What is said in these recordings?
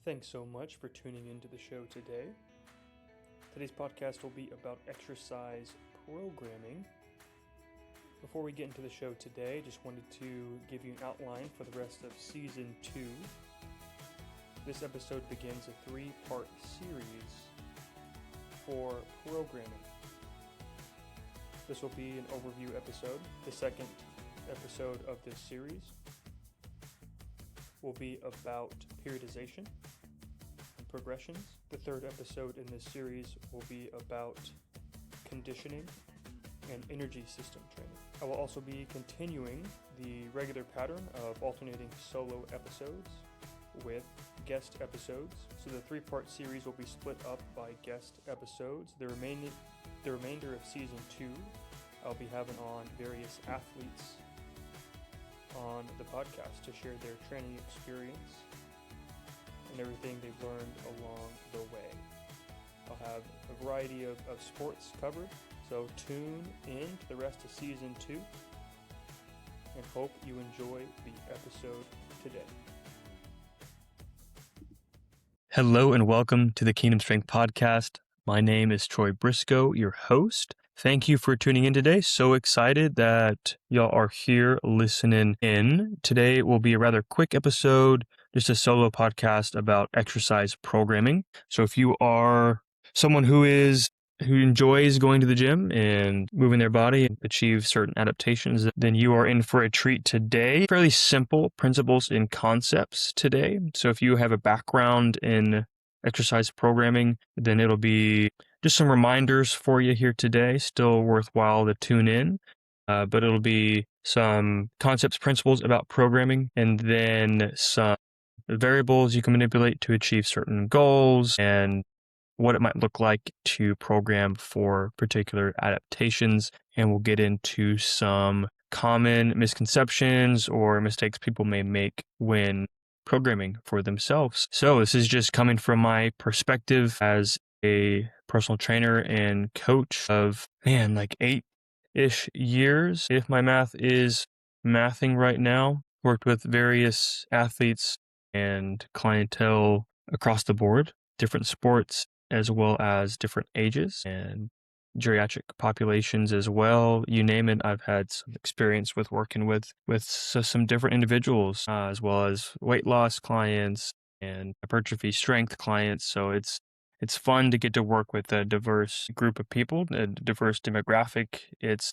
Thanks so much for tuning into the show today. Today's podcast will be about exercise programming. Before we get into the show today, just wanted to give you an outline for the rest of Season 2. This episode begins a 3-part series for programming. This will be an overview episode. The second episode of this series will be about periodization and progressions. The third episode in this series will be about conditioning and energy system training. I will also be continuing the regular pattern of alternating solo episodes with guest episodes. So the 3-part series will be split up by guest episodes. The remainder of Season 2, I'll be having on various athletes on the podcast to share their training experience and everything they've learned along the way. I'll have a variety of sports covered, so tune in to the rest of Season 2 and hope you enjoy the episode today. Hello and welcome to the Kingdom Strength Podcast. My name is Troy Briscoe, your host. Thank you for tuning in today. So excited that y'all are here listening in. Today will be a rather quick episode, just a solo podcast about exercise programming. So if you are someone who enjoys going to the gym and moving their body and achieve certain adaptations, then you are in for a treat today. Fairly simple principles and concepts today. So if you have a background in exercise programming, then it'll be just some reminders for you here today. Still worthwhile to tune in, but it'll be some concepts, principles about programming, and then some variables you can manipulate to achieve certain goals and what it might look like to program for particular adaptations. And we'll get into some common misconceptions or mistakes people may make when programming for themselves. So this is just coming from my perspective as a personal trainer and coach of, like 8-ish years, if my math is mathing right now. Worked with various athletes and clientele across the board, different sports, as well as different ages and geriatric populations as well. You name it, I've had some experience with working with some different individuals, as well as weight loss clients and hypertrophy strength clients. So it's fun to get to work with a diverse group of people, a diverse demographic. It's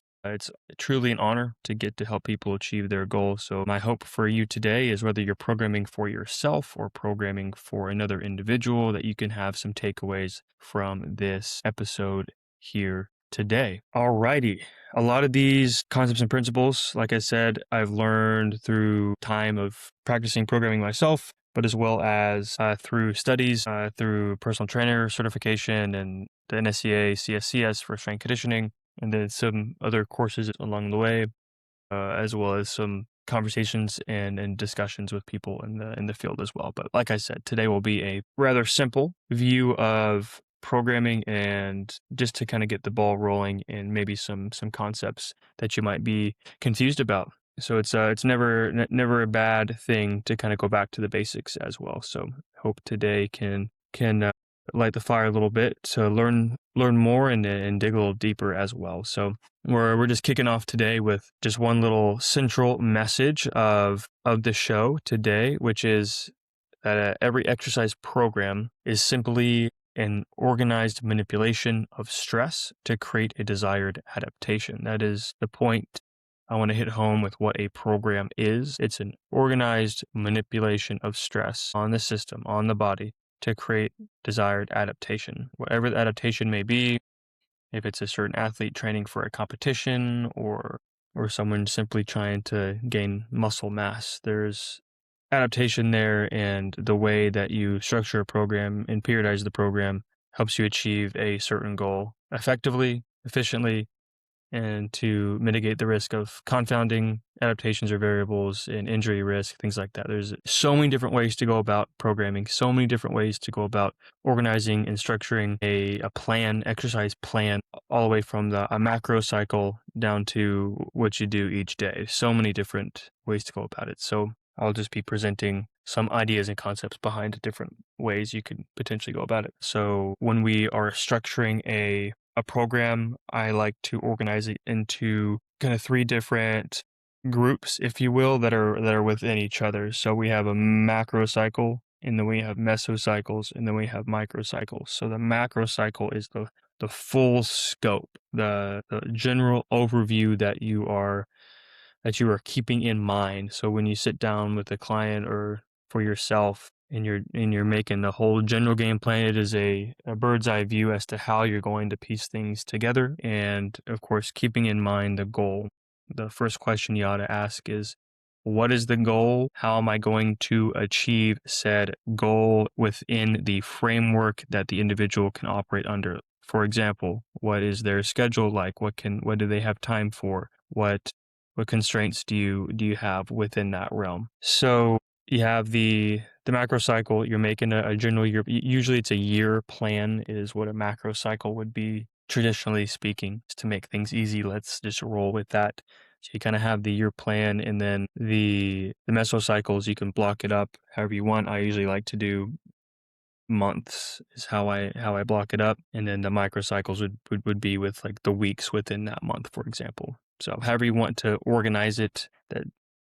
truly an honor to get to help people achieve their goals. So my hope for you today is whether you're programming for yourself or programming for another individual, that you can have some takeaways from this episode here today. Alrighty. A lot of these concepts and principles, like I said, I've learned through time of practicing programming myself, but as well as through studies, through personal trainer certification and the NSCA, CSCS for strength conditioning, and then some other courses along the way, as well as some conversations and discussions with people in the field as well. But like I said, today will be a rather simple view of programming and just to kind of get the ball rolling and maybe some concepts that you might be confused about. So it's never a bad thing to kind of go back to the basics as well. So hope today can light the fire a little bit to learn more and dig a little deeper as well. So we're just kicking off today with just one little central message of the show today, which is that every exercise program is simply an organized manipulation of stress to create a desired adaptation. That is the point I want to hit home with what a program is. It's an organized manipulation of stress on the system, on the body, to create desired adaptation. Whatever the adaptation may be, if it's a certain athlete training for a competition or someone simply trying to gain muscle mass, there's adaptation there, and the way that you structure a program and periodize the program helps you achieve a certain goal effectively, efficiently, and to mitigate the risk of confounding adaptations or variables and injury risk, things like that. There's so many different ways to go about programming, so many different ways to go about organizing and structuring a plan, exercise plan, all the way from a macro cycle down to what you do each day. So many different ways to go about it. So I'll just be presenting some ideas and concepts behind different ways you could potentially go about it. So when we are structuring a program, I like to organize it into kind of three different groups, if you will, that are within each other. So we have a macro cycle, and then we have mesocycles, and then we have microcycles. So the macro cycle is the full scope, the general overview that you are keeping in mind. So when you sit down with a client or for yourself and you're making the whole general game plan, it is a bird's eye view as to how you're going to piece things together. And of course, keeping in mind the goal. The first question you ought to ask is, what is the goal? How am I going to achieve said goal within the framework that the individual can operate under? For example, what is their schedule like? What do they have time for? What constraints do you have within that realm? So you have the macro cycle. You're making a general year. Usually, it's a year plan is what a macro cycle would be, traditionally speaking. To make things easy, let's just roll with that. So you kind of have the year plan, and then the mesocycles, you can block it up however you want. I usually like to do months is how I block it up, and then the microcycles would be with like the weeks within that month, for example. So however you want to organize it, that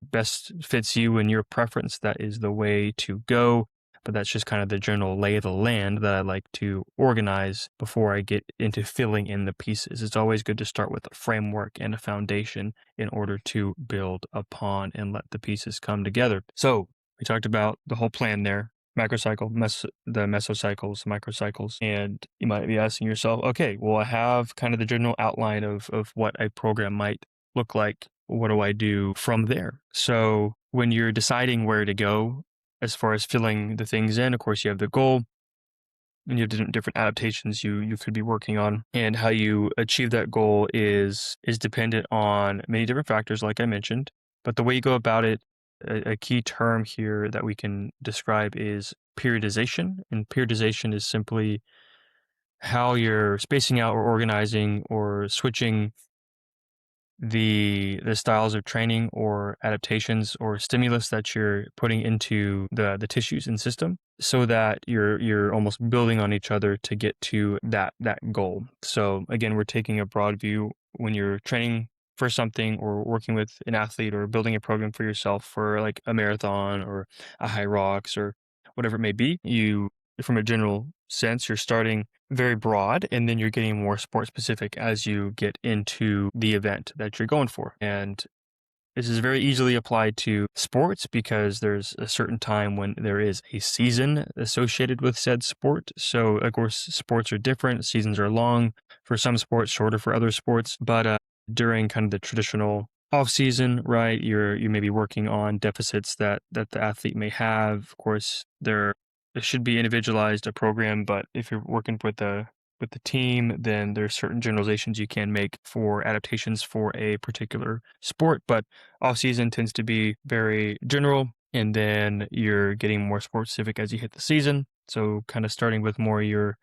best fits you and your preference, that is the way to go. But that's just kind of the general lay of the land that I like to organize before I get into filling in the pieces. It's always good to start with a framework and a foundation in order to build upon and let the pieces come together. So we talked about the whole plan there. Macrocycle, the mesocycles, microcycles, and you might be asking yourself, okay, well, I have kind of the general outline of what a program might look like. What do I do from there? So when you're deciding where to go, as far as filling the things in, of course, you have the goal, and you have different adaptations you could be working on, and how you achieve that goal is dependent on many different factors, like I mentioned. But the way you go about it, a key term here that we can describe is periodization. And periodization is simply how you're spacing out or organizing or switching the styles of training or adaptations or stimulus that you're putting into the tissues and system, so that you're almost building on each other to get to that goal. So again, we're taking a broad view. When you're training for something or working with an athlete or building a program for yourself for like a marathon or a high rocks or whatever it may be, you, from a general sense, you're starting very broad, and then you're getting more sport specific as you get into the event that you're going for. And this is very easily applied to sports because there's a certain time when there is a season associated with said sport. So, of course, sports are different. Seasons are long for some sports, shorter for other sports. But during kind of the traditional off season, right, you may be working on deficits that the athlete may have. Of course, it should be individualized, a program, but if you're working with the team, then there's certain generalizations you can make for adaptations for a particular sport. But off season tends to be very general, and then you're getting more sport specific as you hit the season. So kind of starting with more your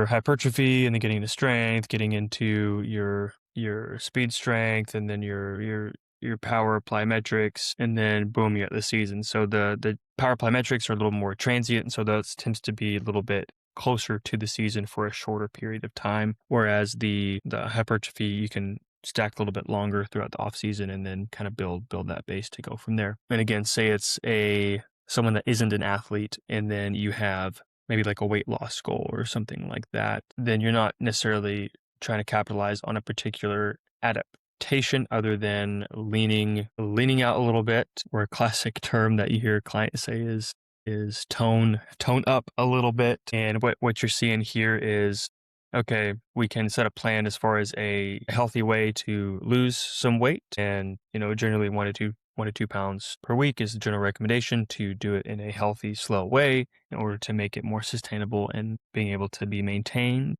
hypertrophy, and then getting to strength, getting into your speed strength, and then your power plyometrics, and then boom, you got the season. So the power plyometrics are a little more transient, and so those tends to be a little bit closer to the season for a shorter period of time. Whereas the hypertrophy, you can stack a little bit longer throughout the off season and then kind of build that base to go from there. And again, say it's someone that isn't an athlete, and then you have maybe like a weight loss goal or something like that, then you're not necessarily trying to capitalize on a particular adaptation other than leaning out a little bit, or a classic term that you hear clients say is tone up a little bit. And what you're seeing here is, okay, we can set a plan as far as a healthy way to lose some weight, and generally 1 to 2 pounds per week is the general recommendation, to do it in a healthy, slow way in order to make it more sustainable and being able to be maintained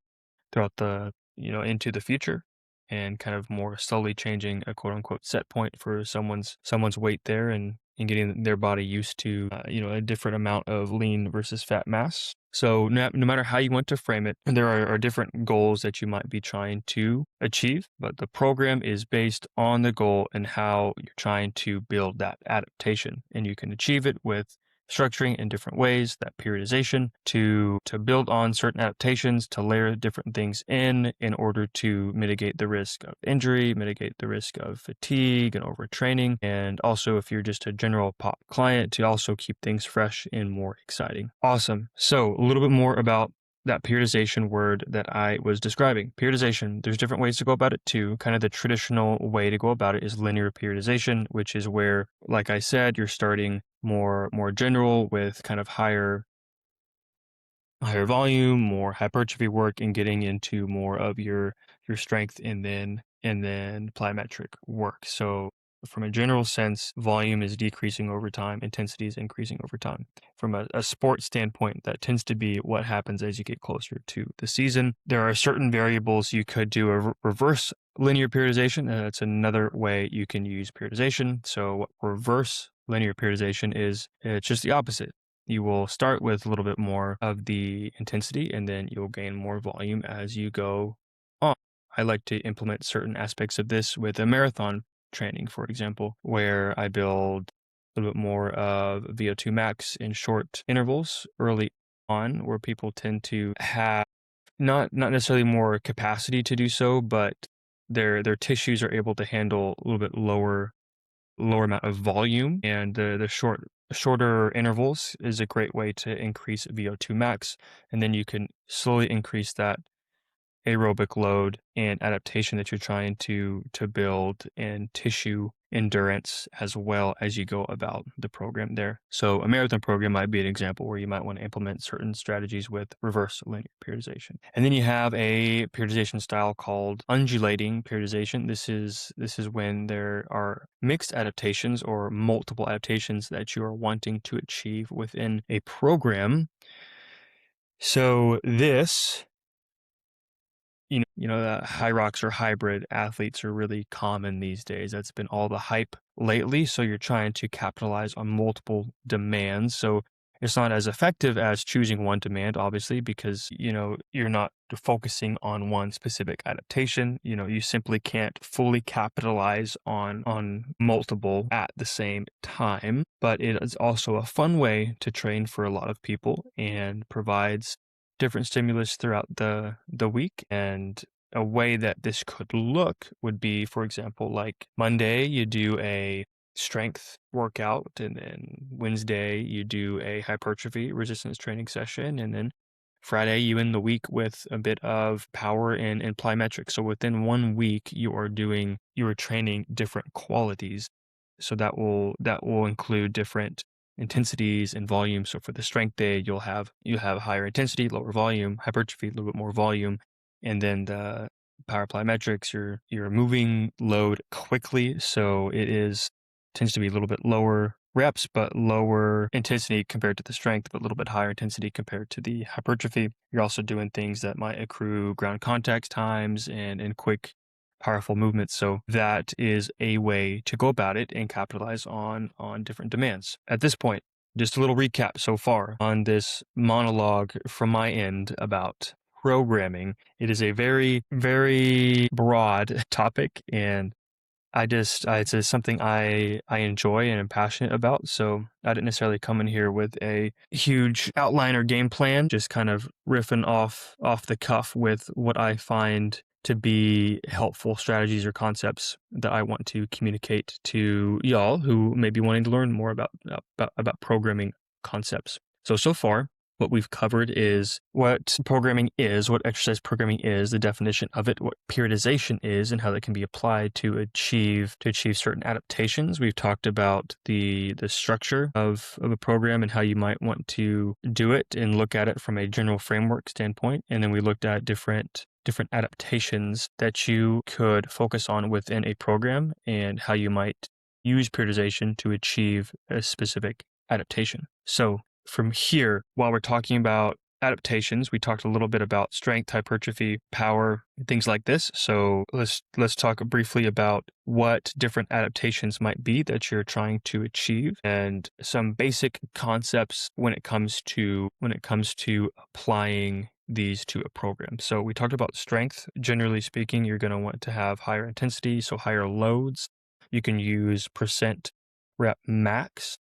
throughout the into the future, and kind of more slowly changing a quote unquote set point for someone's weight there, and getting their body used to a different amount of lean versus fat mass. So no matter how you want to frame it, there are different goals that you might be trying to achieve, but the program is based on the goal and how you're trying to build that adaptation, and you can achieve it with structuring in different ways, that periodization, to build on certain adaptations, to layer different things in order to mitigate the risk of injury, mitigate the risk of fatigue and overtraining, and also if you're just a general pop client, to also keep things fresh and more exciting. Awesome. So a little bit more about that periodization word that I was describing. Periodization, there's different ways to go about it too. Kind of the traditional way to go about it is linear periodization, which is where, like I said, you're starting more general with kind of higher volume, more hypertrophy work, and getting into more of your strength and then plyometric work. So from a general sense, volume is decreasing over time, intensity is increasing over time. From a sport standpoint, that tends to be what happens as you get closer to the season. There are certain variables you could do a reverse linear periodization. That's another way you can use periodization. So what reverse linear periodization is, it's just the opposite. You will start with a little bit more of the intensity and then you'll gain more volume as you go on. I like to implement certain aspects of this with a marathon training, for example, where I build a little bit more of VO2 max in short intervals early on, where people tend to have not necessarily more capacity to do so, but their tissues are able to handle a little bit lower amount of volume, and the shorter intervals is a great way to increase VO2 max, and then you can slowly increase that aerobic load and adaptation that you're trying to build and tissue endurance as well as you go about the program there. So a marathon program might be an example where you might want to implement certain strategies with reverse linear periodization. And then you have a periodization style called undulating periodization. This is when there are mixed adaptations or multiple adaptations that you are wanting to achieve within a program. So this, the high rocks or hybrid athletes are really common these days. That's been all the hype lately. So you're trying to capitalize on multiple demands. So it's not as effective as choosing one demand, obviously, because, you're not focusing on one specific adaptation. You simply can't fully capitalize on multiple at the same time. But it is also a fun way to train for a lot of people and provides different stimulus throughout the week. And a way that this could look would be, for example, like Monday you do a strength workout, and then Wednesday you do a hypertrophy resistance training session, and then Friday you end the week with a bit of power and plyometrics. So within 1 week you are training different qualities. So that will include different intensities and volume. So for the strength day, you'll have higher intensity, lower volume, hypertrophy, a little bit more volume, and then the power plyometrics, you're moving load quickly, so tends to be a little bit lower reps, but lower intensity compared to the strength, but a little bit higher intensity compared to the hypertrophy. You're also doing things that might accrue ground contact times and quick, powerful movements. So that is a way to go about it and capitalize on different demands. At this point, just a little recap so far on this monologue from my end about programming. It is a very, very broad topic, and it's just something I enjoy and am passionate about. So I didn't necessarily come in here with a huge outline or game plan, just kind of riffing off the cuff with what I find to be helpful strategies or concepts that I want to communicate to y'all who may be wanting to learn more about programming concepts. So far, what we've covered is what programming is, what exercise programming is, the definition of it, what periodization is, and how that can be applied to achieve certain adaptations. We've talked about the structure of a program and how you might want to do it and look at it from a general framework standpoint. And then we looked at different adaptations that you could focus on within a program and how you might use periodization to achieve a specific adaptation. So from here, while we're talking about adaptations, we talked a little bit about strength, hypertrophy, power, things like this. So let's talk briefly about what different adaptations might be that you're trying to achieve, and some basic concepts when it comes to applying these to a program. So we talked about strength. Generally speaking, you're going to want to have higher intensity, so higher loads. You can use percent rep max,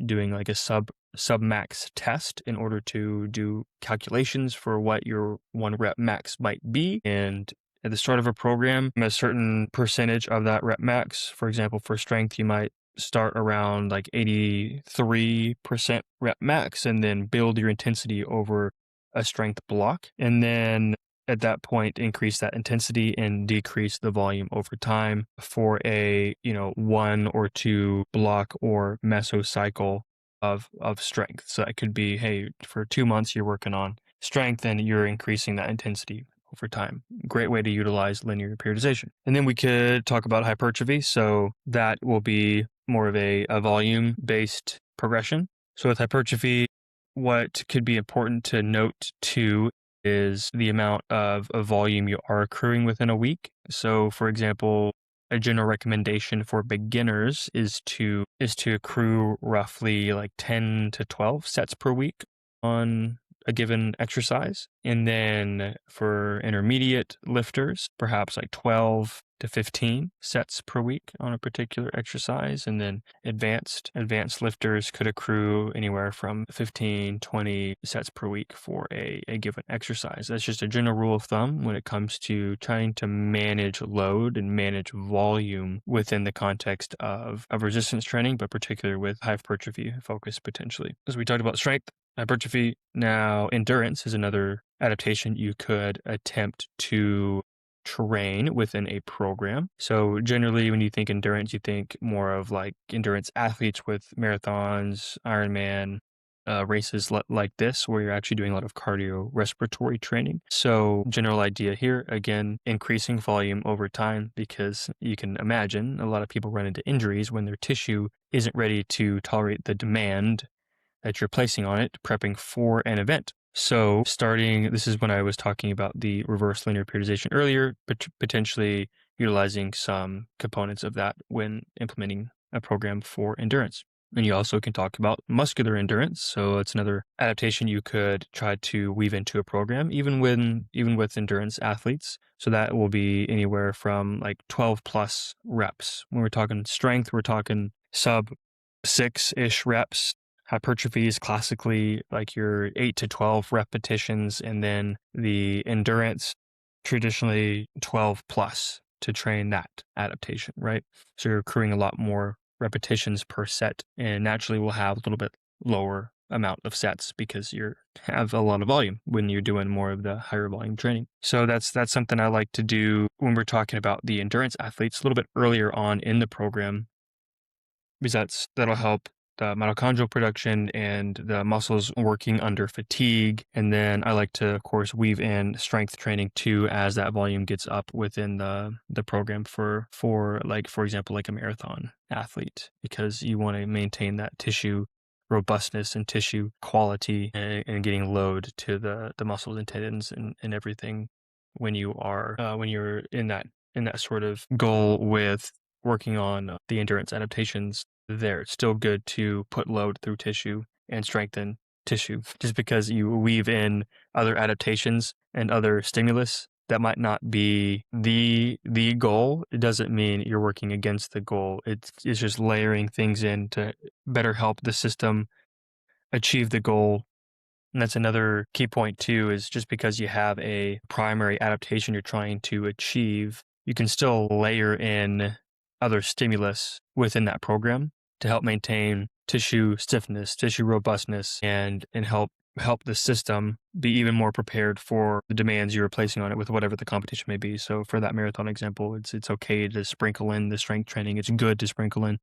doing like a sub submax test in order to do calculations for what your 1 rep max might be. And at the start of a program, a certain percentage of that rep max, for example, for strength, you might start around like 83% rep max and then build your intensity over a strength block. And then at that point, increase that intensity and decrease the volume over time for a, 1 or 2 block or mesocycle of strength. So that could be, hey, for 2 months, you're working on strength and you're increasing that intensity over time. Great way to utilize linear periodization. And then we could talk about hypertrophy. So that will be more of a volume-based progression. So with hypertrophy, what could be important to note too is the amount of volume you are accruing within a week. So for example, a general recommendation for beginners is to accrue roughly like 10 to 12 sets per week on a given exercise. And then for intermediate lifters, perhaps like 12 to 15 sets per week on a particular exercise. And then advanced lifters could accrue anywhere from 15, 20 sets per week for a given exercise. That's just a general rule of thumb when it comes to trying to manage load and manage volume within the context of resistance training, but particularly with hypertrophy focus potentially. As we talked about strength, hypertrophy, now endurance is another adaptation you could attempt to train within a program. So generally when you think endurance, you think more of like endurance athletes with marathons, Ironman, races like this, where you're actually doing a lot of cardiorespiratory training. So general idea here, again, increasing volume over time, because you can imagine a lot of people run into injuries when their tissue isn't ready to tolerate the demand that you're placing on it, prepping for an event. So this is when I was talking about the reverse linear periodization earlier, but potentially utilizing some components of that when implementing a program for endurance. And you also can talk about muscular endurance. So it's another adaptation you could try to weave into a program, even with endurance athletes. So that will be anywhere from like 12 plus reps. When we're talking strength, we're talking sub 6-ish reps. Hypertrophy is classically like your 8 to 12 repetitions, and then the endurance, traditionally 12 plus to train that adaptation, right? So you're accruing a lot more repetitions per set, and naturally will have a little bit lower amount of sets because you have a lot of volume when you're doing more of the higher volume training. So that's something I like to do when we're talking about the endurance athletes a little bit earlier on in the program, because that'll help the mitochondrial production and the muscles working under fatigue. And then I like to, of course, weave in strength training too, as that volume gets up within the program for example, like a marathon athlete, because you want to maintain that tissue robustness and tissue quality and getting load to the muscles and tendons and everything when you're in that sort of goal with working on the endurance adaptations. There, it's still good to put load through tissue and strengthen tissue. Just because you weave in other adaptations and other stimulus that might not be the goal, it doesn't mean you're working against the goal. It's just layering things in to better help the system achieve the goal. And that's another key point too, is just because you have a primary adaptation you're trying to achieve, you can still layer in other stimulus within that program to help maintain tissue stiffness, tissue robustness, and help the system be even more prepared for the demands you're placing on it with whatever the competition may be. So for that marathon example, it's okay to sprinkle in the strength training. It's good to sprinkle in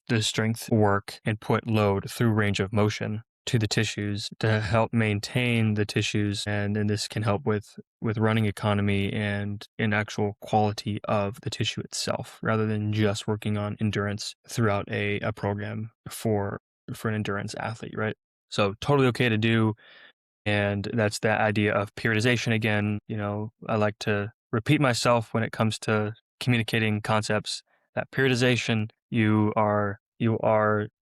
the strength work and put load through range of motion to the tissues to help maintain the tissues, and this can help with running economy and in actual quality of the tissue itself, rather than just working on endurance throughout a program for an endurance athlete, right? So totally okay to do. And that's that idea of periodization again. I like to repeat myself when it comes to communicating concepts. That periodization, you are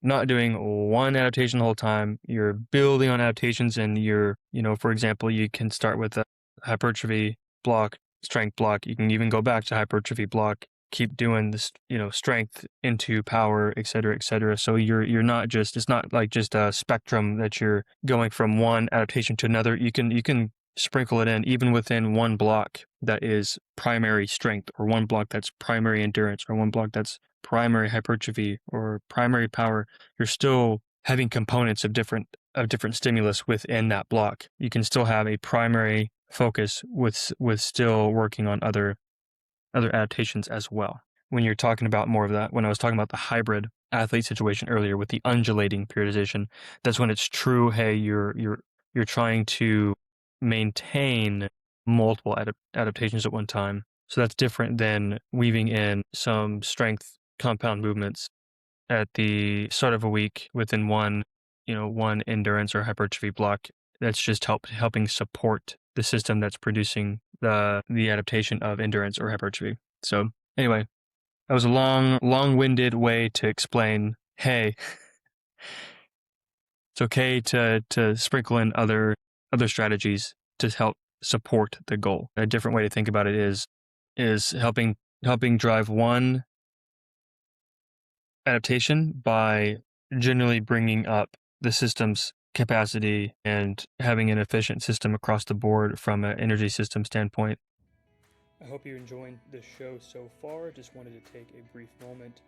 not doing one adaptation the whole time. You're building on adaptations, and for example, you can start with a hypertrophy block, strength block. You can even go back to hypertrophy block keep doing this, strength into power, et cetera, et cetera. So you're not just, it's not like just a spectrum that you're going from one adaptation to another. You can sprinkle it in even within one block that is primary strength, or one block that's primary endurance, or one block that's primary hypertrophy or primary power. You're still having components of different stimulus within that block. You can still have a primary focus with still working on other adaptations as well. When you're talking about more of that, when I was talking about the hybrid athlete situation earlier with the undulating periodization, that's when it's true. Hey, you're trying to maintain multiple adaptations at one time. So that's different than weaving in some strength compound movements at the start of a week within one endurance or hypertrophy block. That's just helping support the system that's producing the adaptation of endurance or hypertrophy. So anyway, that was a long-winded way to explain, hey, it's okay to sprinkle in other strategies to help support the goal. A different way to think about it is helping drive one adaptation by generally bringing up the system's capacity and having an efficient system across the board from an energy system standpoint. I hope you're enjoying this show so far. Just wanted to take a brief moment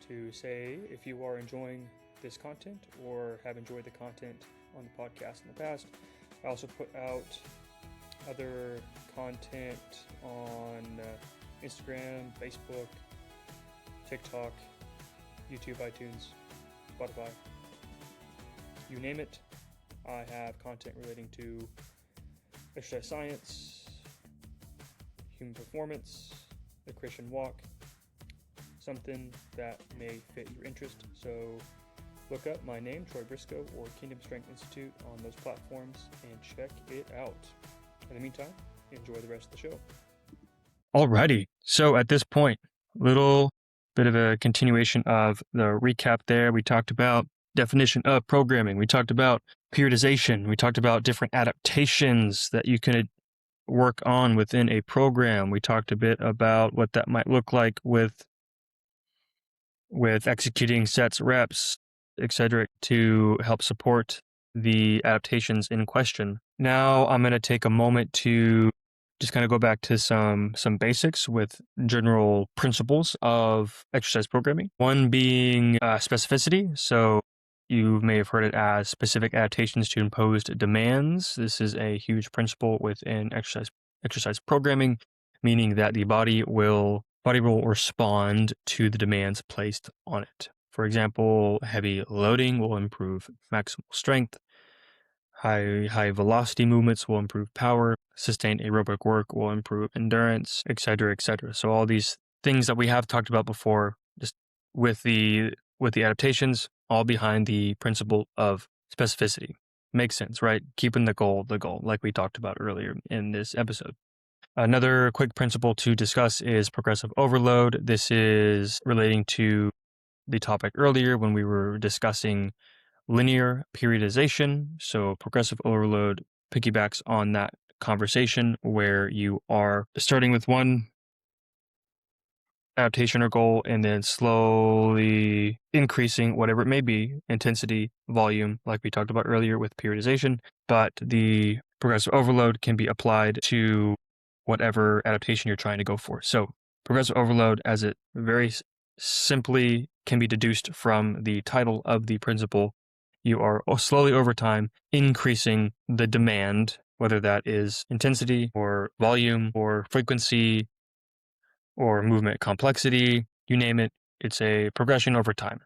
to say if you are enjoying this content or have enjoyed the content on the podcast in the past. I also put out other content on Instagram, Facebook, TikTok, YouTube, iTunes, Spotify, you name it. I have content relating to exercise science, human performance, the Christian walk, something that may fit your interest. So look up my name, Troy Briscoe, or Kingdom Strength Institute on those platforms and check it out. In the meantime, enjoy the rest of the show. Alrighty, so at this point, little bit of a continuation of the recap there. We talked about definition of programming. We talked about periodization. We talked about different adaptations that you can work on within a program. We talked a bit about what that might look like with executing sets, reps, etc., to help support the adaptations in question. Now I'm going to take a moment to just kind of go back to some basics with general principles of exercise programming. One being specificity. So you may have heard it as specific adaptations to imposed demands. This is a huge principle within exercise programming, meaning that the body will respond to the demands placed on it. For example, heavy loading will improve maximal strength. High velocity movements will improve power. Sustained aerobic work will improve endurance, etc., etc. So all these things that we have talked about before, just with the adaptations, all behind the principle of specificity. Makes sense, right? Keeping the goal, like we talked about earlier in this episode. Another quick principle to discuss is progressive overload. This is relating to the topic earlier when we were discussing linear periodization. So progressive overload piggybacks on that conversation where you are starting with one adaptation or goal and then slowly increasing whatever it may be, intensity, volume, like we talked about earlier with periodization. But the progressive overload can be applied to whatever adaptation you're trying to go for. So progressive overload, as it very simply can be deduced from the title of the principle, you are slowly over time increasing the demand, whether that is intensity or volume or frequency or movement complexity, you name it. It's a progression over time.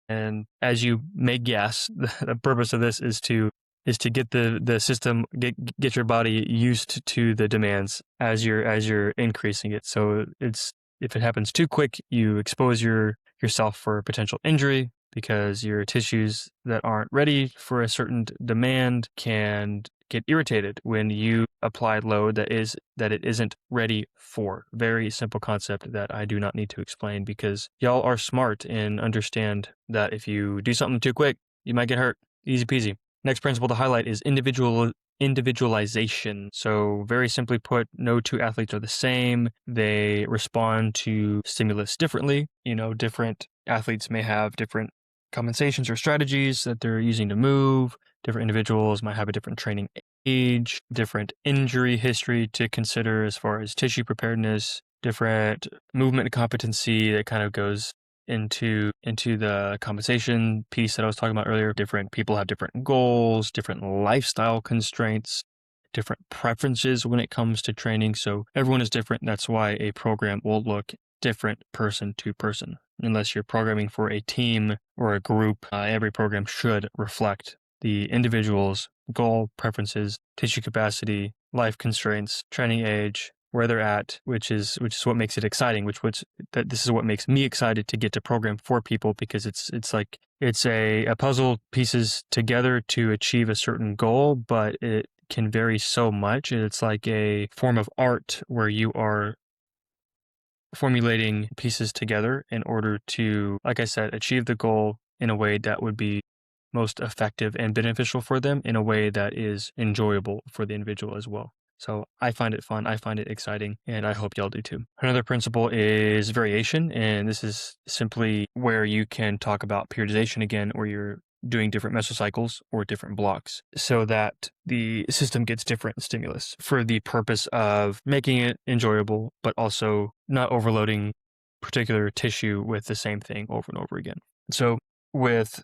And as you may guess, the purpose of this is to get the system, get your body used to the demands as you're increasing it. So if it happens too quick, you expose yourself for potential injury because your tissues that aren't ready for a certain demand can get irritated when you apply load that it isn't ready for. Very simple concept that I do not need to explain because y'all are smart and understand that if you do something too quick, you might get hurt. Easy peasy. Next principle to highlight is individualization. So very simply put, no two athletes are the same. They respond to stimulus differently. Different athletes may have different compensations or strategies that they're using to move. Different individuals might have a different training age, different injury history to consider as far as tissue preparedness, different movement competency that kind of goes into the compensation piece that I was talking about earlier. Different people have different goals, different lifestyle constraints, different preferences when it comes to training. So everyone is different. That's why a program will look different person to person. Unless you're programming for a team or a group, every program should reflect the individual's goal, preferences, tissue capacity, life constraints, training age, where they're at, which is what makes it exciting. This is what makes me excited to get to program for people, because it's a puzzle pieces together to achieve a certain goal, but it can vary so much. It's like a form of art where you are formulating pieces together in order to, like I said, achieve the goal in a way that would be most effective and beneficial for them, in a way that is enjoyable for the individual as well. So I find it fun, I find it exciting, and I hope y'all do too. Another principle is variation, and this is simply where you can talk about periodization again, where you're doing different mesocycles or different blocks so that the system gets different stimulus for the purpose of making it enjoyable, but also not overloading particular tissue with the same thing over and over again. So with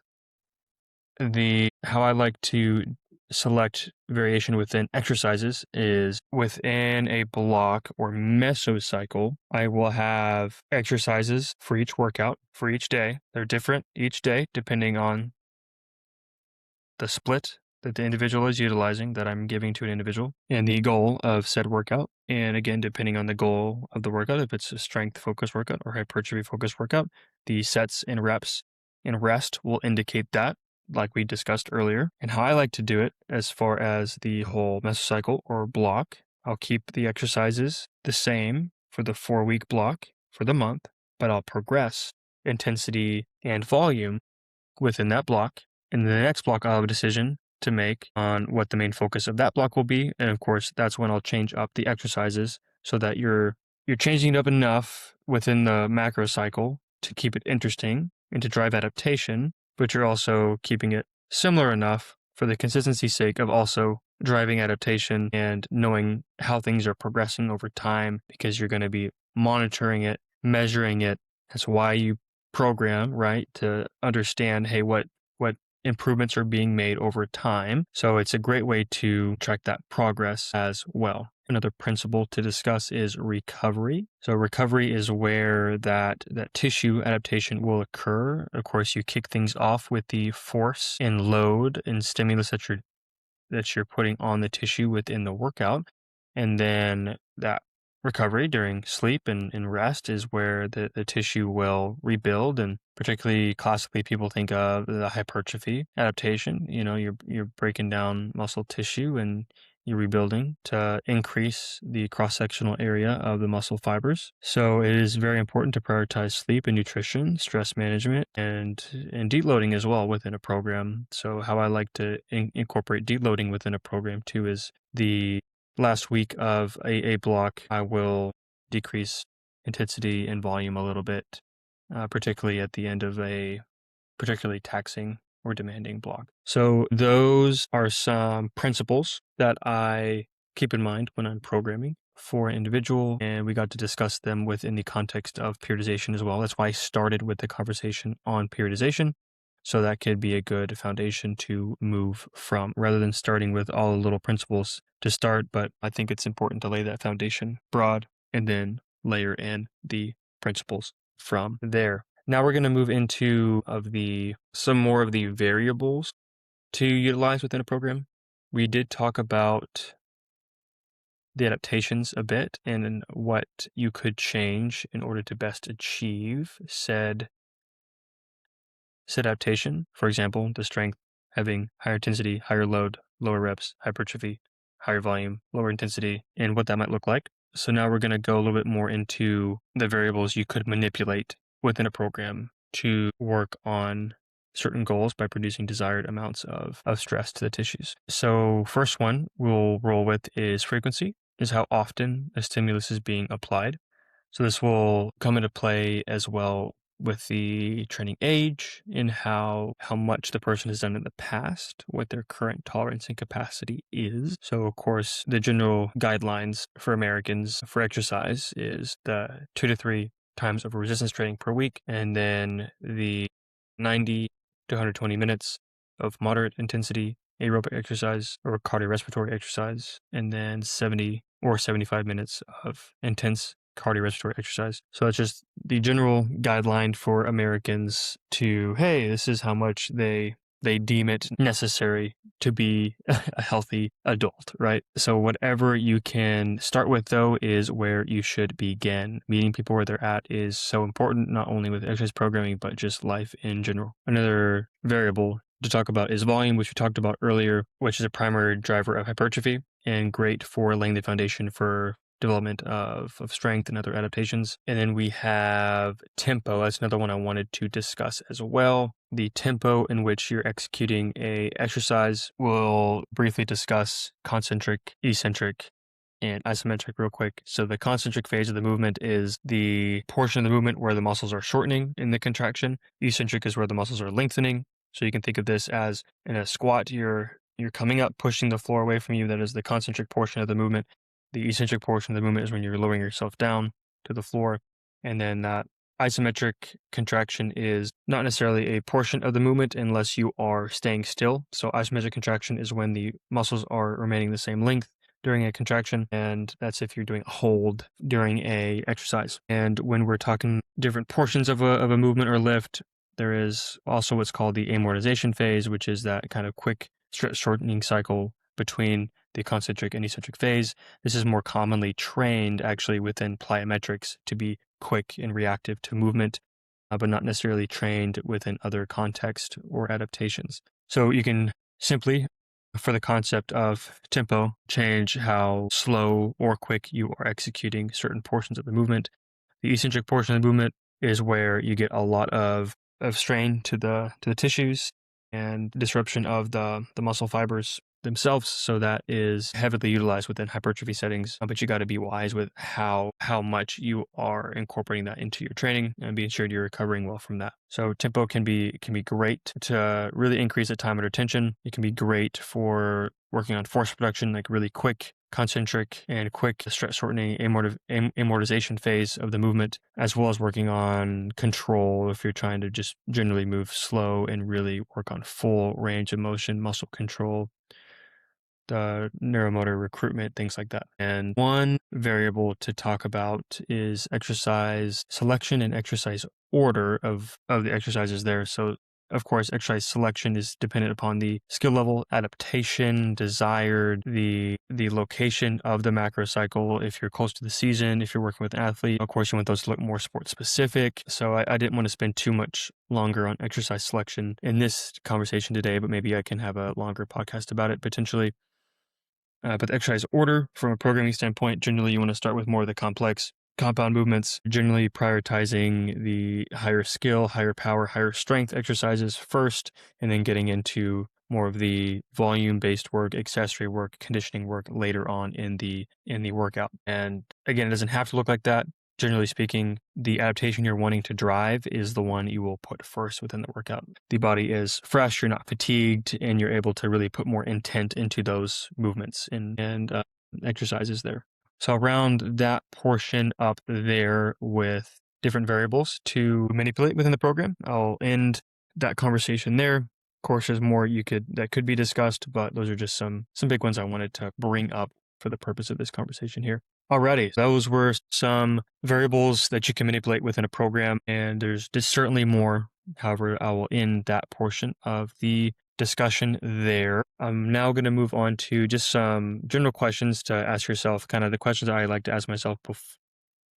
how I like to select variation within exercises is within a block or mesocycle, I will have exercises for each workout for each day. They're different each day depending on the split that the individual is utilizing, that I'm giving to an individual, and the goal of said workout. And again, depending on the goal of the workout, if it's a strength focused workout or hypertrophy focused workout, the sets and reps and rest will indicate that, like we discussed earlier. And how I like to do it as far as the whole mesocycle or block, I'll keep the exercises the same for the 4-week block for the month, but I'll progress intensity and volume within that block. And the next block, I'll have a decision to make on what the main focus of that block will be. And of course, that's when I'll change up the exercises so that you're changing it up enough within the macro cycle to keep it interesting and to drive adaptation, but you're also keeping it similar enough for the consistency's sake of also driving adaptation and knowing how things are progressing over time, because you're going to be monitoring it, measuring it. That's why you program, right? To understand, hey, what improvements are being made over time. So it's a great way to track that progress as well. Another principle to discuss is recovery. So recovery is where that tissue adaptation will occur. Of course, you kick things off with the force and load and stimulus that you're putting on the tissue within the workout. And then that recovery during sleep and rest is where the tissue will rebuild. And particularly classically, people think of the hypertrophy adaptation. You're breaking down muscle tissue and you're rebuilding to increase the cross-sectional area of the muscle fibers. So it is very important to prioritize sleep and nutrition, stress management, and deloading as well within a program. So how I like to incorporate deloading within a program too is the last week of a block, I will decrease intensity and volume a little bit, particularly at the end of a particularly taxing or demanding block. So those are some principles that I keep in mind when I'm programming for an individual, and we got to discuss them within the context of periodization as well. That's why I started with the conversation on periodization. So that could be a good foundation to move from, rather than starting with all the little principles to start. But I think it's important to lay that foundation broad and then layer in the principles from there. Now we're going to move into some more of the variables to utilize within a program. We did talk about the adaptations a bit and what you could change in order to best achieve said adaptation. For example, the strength having higher intensity, higher load, lower reps, hypertrophy, higher volume, lower intensity, and what that might look like. So now we're going to go a little bit more into the variables you could manipulate within a program to work on certain goals by producing desired amounts of stress to the tissues. So first one we'll roll with is frequency, is how often a stimulus is being applied. So this will come into play as well with the training age and how much the person has done in the past, what their current tolerance and capacity is. So of course, the general guidelines for Americans for exercise is the 2 to 3 times of resistance training per week, and then the 90 to 120 minutes of moderate intensity aerobic exercise or cardiorespiratory exercise, and then 70 or 75 minutes of intense cardiorespiratory exercise. So it's just the general guideline for Americans to, hey, this is how much they deem it necessary to be a healthy adult, right? So whatever you can start with, though, is where you should begin. Meeting people where they're at is so important, not only with exercise programming, but just life in general. Another variable to talk about is volume, which we talked about earlier, which is a primary driver of hypertrophy and great for laying the foundation for development of strength and other adaptations. And then we have tempo. That's another one I wanted to discuss as well. The tempo in which you're executing a exercise. We'll briefly discuss concentric, eccentric, and isometric real quick. So the concentric phase of the movement is the portion of the movement where the muscles are shortening in the contraction. Eccentric is where the muscles are lengthening. So you can think of this as in a squat, you're coming up, pushing the floor away from you. That is the concentric portion of the movement. The eccentric portion of the movement is when you're lowering yourself down to the floor. And then that isometric contraction is not necessarily a portion of the movement unless you are staying still. So isometric contraction is when the muscles are remaining the same length during a contraction, and that's if you're doing a hold during a exercise. And when we're talking different portions of a movement or lift, there is also what's called the amortization phase, which is that kind of quick stretch shortening cycle between the concentric and eccentric phase. This is more commonly trained actually within plyometrics to be quick and reactive to movement, but not necessarily trained within other contexts or adaptations. So you can simply, for the concept of tempo, change how slow or quick you are executing certain portions of the movement. The eccentric portion of the movement is where you get a lot of strain to the tissues and disruption of the muscle fibers themselves. So that is heavily utilized within hypertrophy settings, but you got to be wise with how much you are incorporating that into your training and being sure you're recovering well from that. So tempo can be great to really increase the time under tension. It can be great for working on force production, like really quick concentric and quick stretch shortening amortization phase of the movement, as well as working on control if you're trying to just generally move slow and really work on full range of motion, muscle control, the neuromotor recruitment, things like that. And one variable to talk about is exercise selection and exercise order of the exercises there. So of course, exercise selection is dependent upon the skill level, adaptation, desired, the location of the macro cycle. If you're close to the season, if you're working with an athlete, of course, you want those to look more sport specific. So I didn't want to spend too much longer on exercise selection in this conversation today, but maybe I can have a longer podcast about it potentially. But the exercise order, from a programming standpoint, generally you want to start with more of the complex compound movements, generally prioritizing the higher skill, higher power, higher strength exercises first, and then getting into more of the volume-based work, accessory work, conditioning work later on in the workout. And again, it doesn't have to look like that. Generally speaking, the adaptation you're wanting to drive is the one you will put first within the workout. The body is fresh, you're not fatigued, and you're able to really put more intent into those movements and exercises there. So I'll round that portion up there with different variables to manipulate within the program. I'll end that conversation there. Of course, there's more that could be discussed, but those are just some big ones I wanted to bring up for the purpose of this conversation here. Alrighty, those were some variables that you can manipulate within a program, and there's certainly more. However, I will end that portion of the discussion there. I'm now going to move on to just some general questions to ask yourself, kind of the questions I like to ask myself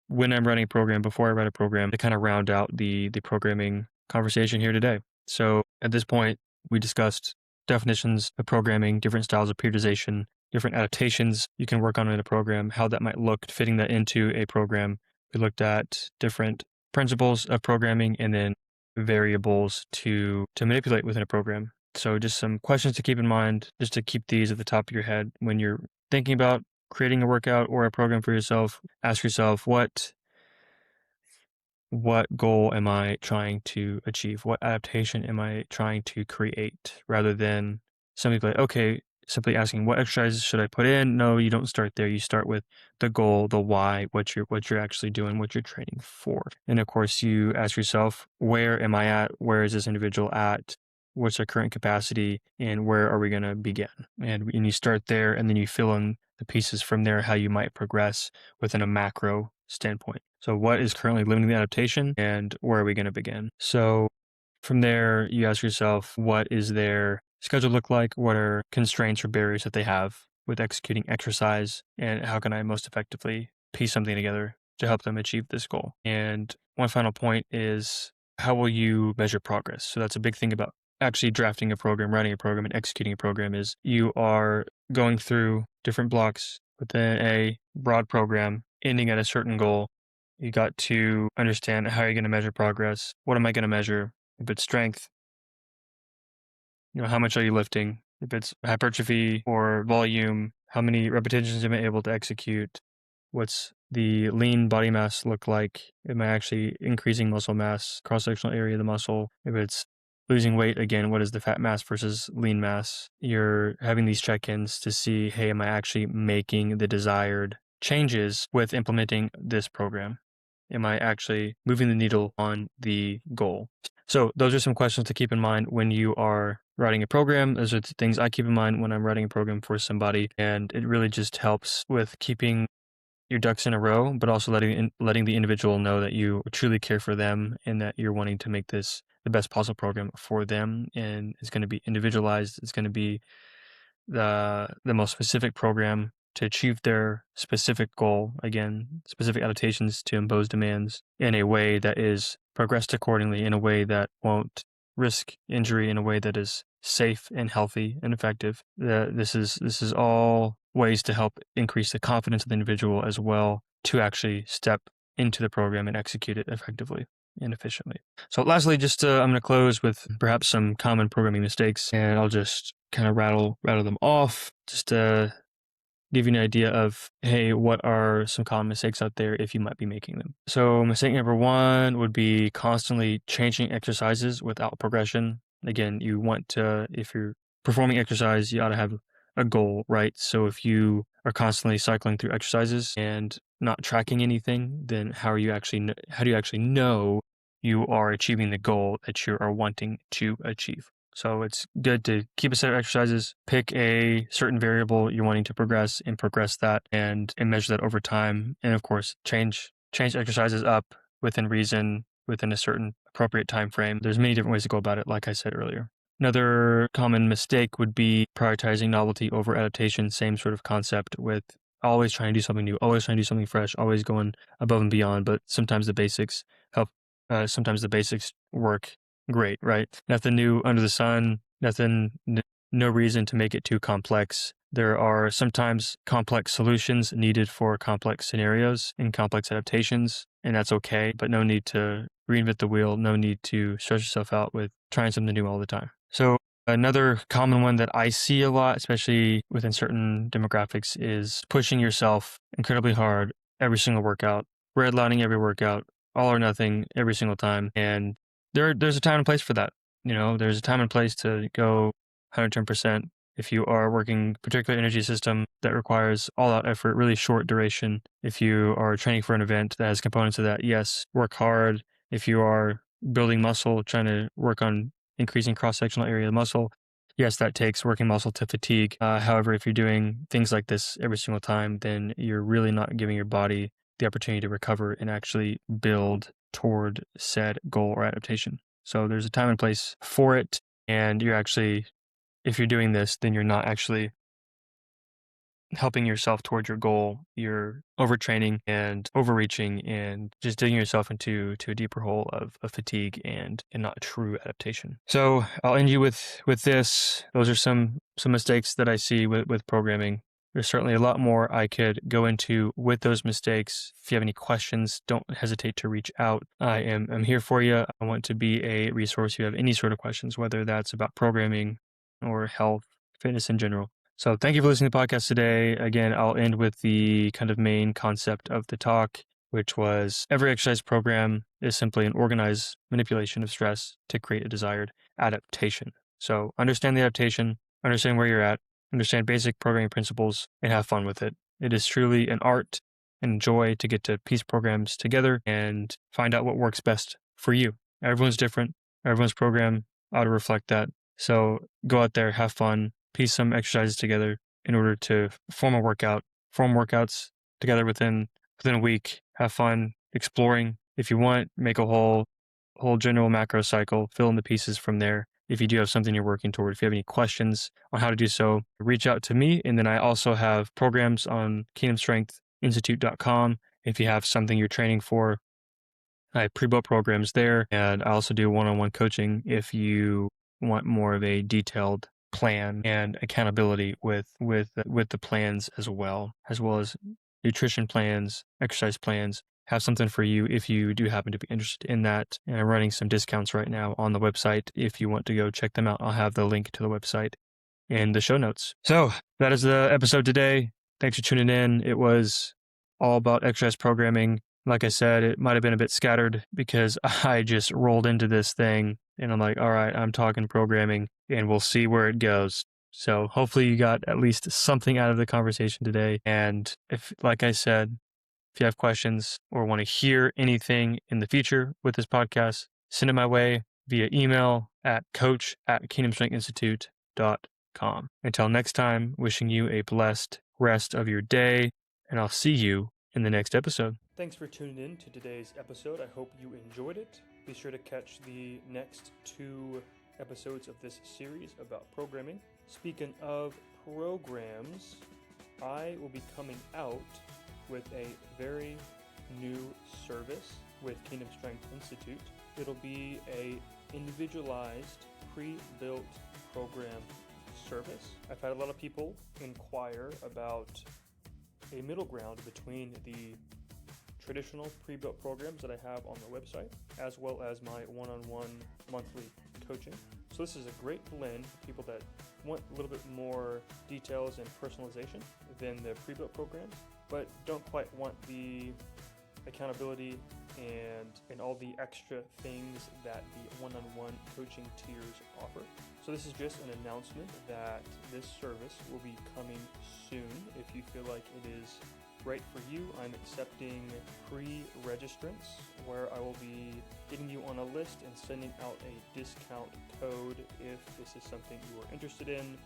when I'm running a program, before I write a program, to kind of round out the programming conversation here today. So at this point, we discussed definitions of programming, different styles of periodization, different adaptations you can work on in a program, how that might look, fitting that into a program. We looked at different principles of programming, and then variables to manipulate within a program. So just some questions to keep in mind, just to keep these at the top of your head when you're thinking about creating a workout or a program for yourself. Ask yourself, what goal am I trying to achieve? What adaptation am I trying to create? Rather than simply like, okay, simply asking what exercises should I put in? No, you don't start there. You start with the goal, the why, what you're actually doing, what you're training for. And of course you ask yourself, where am I at? Where is this individual at? What's our current capacity and where are we going to begin? And you start there and then you fill in the pieces from there, how you might progress within a macro standpoint. So what is currently limiting the adaptation and where are we going to begin? So from there, you ask yourself, what is their schedule look like? What are constraints or barriers that they have with executing exercise? And how can I most effectively piece something together to help them achieve this goal? And one final point is, how will you measure progress? So that's a big thing about actually drafting a program, writing a program, and executing a program is you are going through different blocks within a broad program, ending at a certain goal. You got to understand how you're going to measure progress. What am I going to measure? If it's strength, how much are you lifting? If it's hypertrophy or volume, how many repetitions am I able to execute? What's the lean body mass look like? Am I actually increasing muscle mass, cross-sectional area of the muscle? If it's losing weight, again, what is the fat mass versus lean mass? You're having these check-ins to see, hey, am I actually making the desired changes with implementing this program? Am I actually moving the needle on the goal? So those are some questions to keep in mind when you are writing a program. Those are the things I keep in mind when I'm writing a program for somebody. And it really just helps with keeping your ducks in a row, but also letting the individual know that you truly care for them and that you're wanting to make this the best possible program for them. And it's going to be individualized. It's going to be the most specific program to achieve their specific goal, again, specific adaptations to impose demands in a way that is progressed accordingly, in a way that won't risk injury, in a way that is safe and healthy and effective. This is all ways to help increase the confidence of the individual as well to actually step into the program and execute it effectively and efficiently. So lastly, just I'm going to close with perhaps some common programming mistakes, and I'll just kind of rattle them off just to give you an idea of, hey, what are some common mistakes out there if you might be making them. So mistake number one would be constantly changing exercises without progression. Again, you want to, if you're performing exercise, you ought to have a goal, right? So if you are constantly cycling through exercises and not tracking anything, then how do you actually know you are achieving the goal that you are wanting to achieve? So it's good to keep a set of exercises, pick a certain variable you're wanting to progress and progress that and measure that over time. And of course, change exercises up within reason, within a certain appropriate time frame. There's many different ways to go about it, like I said earlier. Another common mistake would be prioritizing novelty over adaptation. Same sort of concept with always trying to do something new, always trying to do something fresh, always going above and beyond. But sometimes the basics help. Sometimes the basics work great, right? Nothing new under the sun, no reason to make it too complex. There are sometimes complex solutions needed for complex scenarios and complex adaptations, and that's okay, but no need to reinvent the wheel, no need to stress yourself out with trying something new all the time. So another common one that I see a lot, especially within certain demographics, is pushing yourself incredibly hard every single workout, redlining every workout, all or nothing every single time, and there's a time and place for that. There's a time and place to go 110%. If you are working particular energy system that requires all out effort, really short duration. If you are training for an event that has components of that, yes, work hard. If you are building muscle, trying to work on increasing cross-sectional area of the muscle, yes, that takes working muscle to fatigue. However, if you're doing things like this every single time, then you're really not giving your body the opportunity to recover and actually build toward said goal or adaptation. So there's a time and place for it. And if you're doing this, then you're not actually helping yourself towards your goal. You're overtraining and overreaching and just digging yourself into a deeper hole of fatigue and not true adaptation. So I'll end you with this. Those are some mistakes that I see with programming. There's certainly a lot more I could go into with those mistakes. If you have any questions, don't hesitate to reach out. I'm here for you. I want to be a resource if you have any sort of questions, whether that's about programming or health, fitness in general. So thank you for listening to the podcast today. Again, I'll end with the kind of main concept of the talk, which was every exercise program is simply an organized manipulation of stress to create a desired adaptation. So understand the adaptation, understand where you're at, understand basic programming principles, and have fun with it. It is truly an art and joy to get to piece programs together and find out what works best for you. Everyone's different. Everyone's program ought to reflect that. So go out there, have fun, piece some exercises together in order to form workouts together within a week. Have fun exploring. If you want, make a whole general macro cycle, fill in the pieces from there. If you do have something you're working toward, if you have any questions on how to do so, reach out to me. And then I also have programs on kingdomstrengthinstitute.com. If you have something you're training for, I have pre-built programs there. And I also do one-on-one coaching if you want more of a detailed plan and accountability with the plans as well as nutrition plans, exercise plans. Have something for you if you do happen to be interested in that. And I'm running some discounts right now on the website. If you want to go check them out, I'll have the link to the website in the show notes. So that is the episode today. Thanks for tuning in. It was all about exercise programming. Like I said, it might have been a bit scattered because I just rolled into this thing and I'm like, all right, I'm talking programming and we'll see where it goes. So hopefully you got at least something out of the conversation today. And if, like I said, if you have questions or want to hear anything in the future with this podcast, send it my way via email at coach@kingdomstrengthinstitute.com. Until next time, wishing you a blessed rest of your day, and I'll see you in the next episode. Thanks for tuning in to today's episode. I hope you enjoyed it. Be sure to catch the next 2 episodes of this series about programming. Speaking of programs, I will be coming out with a very new service with Kingdom Strength Institute. It'll be a individualized, pre-built program service. I've had a lot of people inquire about a middle ground between the traditional pre-built programs that I have on the website, as well as my one-on-one monthly coaching. So this is a great blend for people that want a little bit more details and personalization than the pre-built programs, but don't quite want the accountability and all the extra things that the one-on-one coaching tiers offer. So this is just an announcement that this service will be coming soon. If you feel like it is right for you, I'm accepting pre-registrants where I will be getting you on a list and sending out a discount code if this is something you are interested in.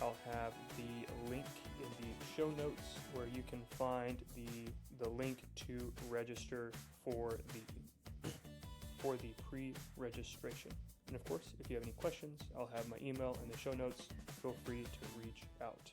I'll have the link in the show notes where you can find the link to register for the pre-registration. And of course, if you have any questions, I'll have my email in the show notes. Feel free to reach out.